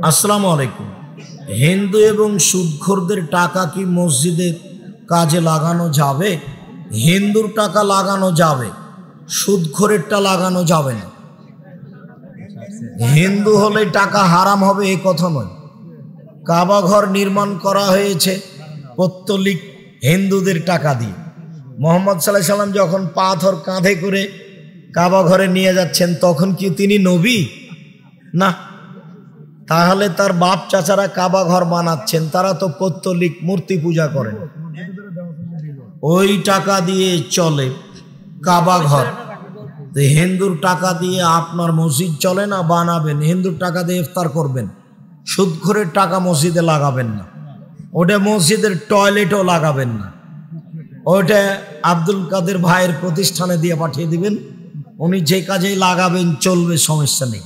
আসসালামু আলাইকুম। হিন্দু এবং সুদখোরদের টাকা কি মসজিদের কাজে লাগানো যাবে? হিন্দুর টাকা লাগানো যাবে, সুদখোরেরটা লাগানো যাবে না। হিন্দু হলে টাকা হারাম হবে এ কথা নয়। কাবা ঘর নির্মাণ করা হয়েছে পৌত্তলিক হিন্দুদের টাকা দিয়ে। মোহাম্মদ সাল্লাল্লাহু আলাইহি সাল্লাম যখন পাথর কাঁধে করে কাবা ঘরে নিয়ে যাচ্ছেন তখন কি তিনি নবী? না। তাহলে তার বাপ চাচারা কাবা ঘর বানাচ্ছেন, তারা তো পৌত্তলিক মূর্তি পূজা করেন। ওই টাকা দিয়ে চলে কাবা ঘর। হিন্দুর টাকা দিয়ে আপনার মসজিদ চলে না, বানাবেন হিন্দুর টাকা দিয়ে ইফতার করবেন, সুদখোরের টাকা মসজিদে লাগাবেন না। ওটা মসজিদের টয়লেটও লাগাবেন না, ওটা আব্দুল কাদের ভাইয়ের প্রতিষ্ঠানে দিয়ে পাঠিয়ে দিবেন, উনি যে কাজেই লাগাবেন চলবে, সমস্যা নেই।